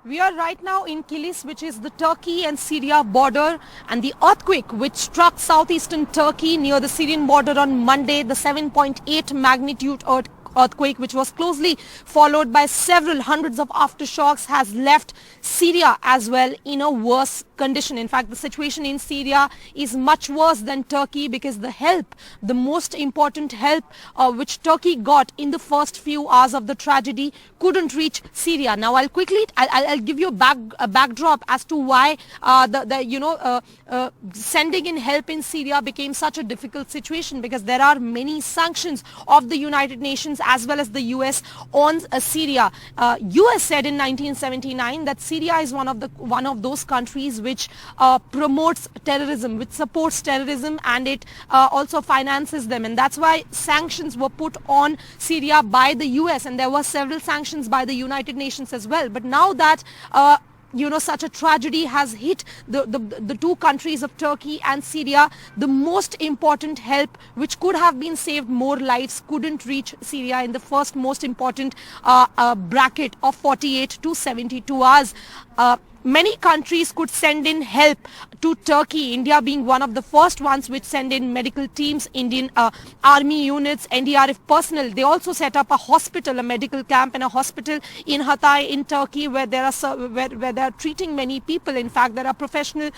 We are right now in Kilis, which is the Turkey and Syria border, and the earthquake which struck southeastern Turkey near the Syrian border on Monday, the 7.8 magnitude earthquake, which was closely followed by several hundreds of aftershocks, has left Syria as well in a worse condition. In fact, the situation in Syria is much worse than Turkey, because the help, the most important help which Turkey got in the first few hours of the tragedy couldn't reach Syria. Now, I'll give you a backdrop as to why sending in help in Syria became such a difficult situation, because there are many sanctions of the United Nations as well as the US on Syria. US said in 1979 that Syria is one of those countries which promotes terrorism, which supports terrorism, and it also finances them, and that's why sanctions were put on Syria by the US, and there were several sanctions by the United Nations as well. But now that such a tragedy has hit the two countries of Turkey and Syria, the most important help which could have been saved more lives couldn't reach Syria in the first most important bracket of 48 to 72 hours. Many countries could send in help to Turkey, India being one of the first ones which send in medical teams, Indian army units, NDRF personnel. They also set up a hospital, a medical camp and a hospital in Hatay in Turkey, where they are treating many people. In fact, there are professional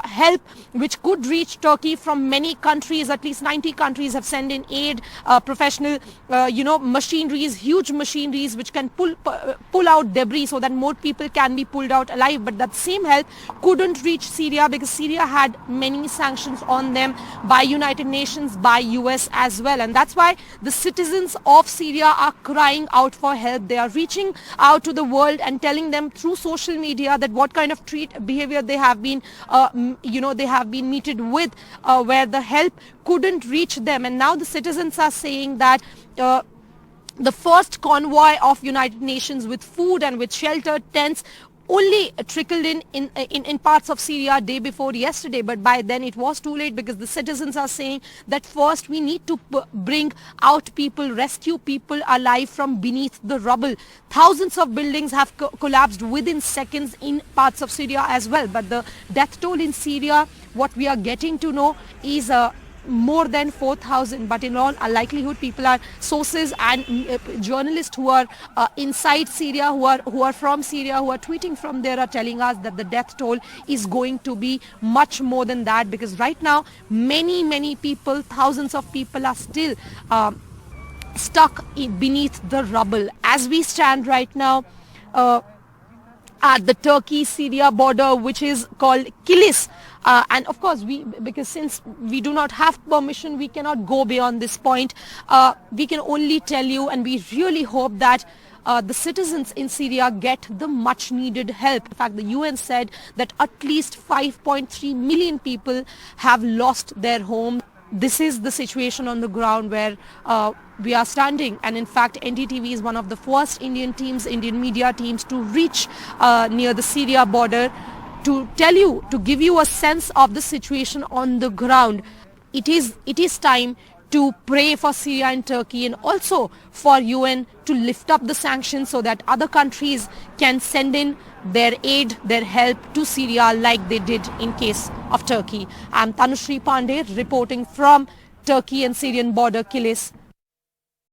help which could reach Turkey from many countries. At least 90 countries have sent in aid, professional machineries, huge machineries which can pull out debris so that more people can be pulled out alive. But that same help couldn't reach Syria, because Syria had many sanctions on them by United Nations, by US as well. And that's why the citizens of Syria are crying out for help. They are reaching out to the world and telling them through social media that what kind of behavior they have been, they have been meted with, where the help couldn't reach them. And now the citizens are saying that the first convoy of United Nations with food and with shelter tents only trickled in parts of Syria day before yesterday, but by then it was too late, because the citizens are saying that first we need to bring out people, rescue people alive from beneath the rubble. Thousands of buildings have collapsed within seconds in parts of Syria as well, but the death toll in Syria, what we are getting to know, is more than 4,000. But in all likelihood, people are sources and journalists who are inside Syria, who are from Syria, who are tweeting from there, are telling us that the death toll is going to be much more than that, because right now many people, thousands of people are still stuck beneath the rubble. As we stand right now at the Turkey-Syria border, which is called Kilis. And of course, because since we do not have permission, we cannot go beyond this point. We can only tell you, and we really hope that the citizens in Syria get the much needed help. In fact, the UN said that at least 5.3 million people have lost their homes. This is the situation on the ground where we are standing, and in fact NDTV is one of the first Indian media teams to reach near the Syria border to tell you, to give you a sense of the situation on the ground. It is time to pray for Syria and Turkey, and also for UN to lift up the sanctions so that other countries can send in their aid, their help to Syria like they did in case of Turkey. I'm Tanushree Pandey reporting from Turkey and Syrian border, Kilis.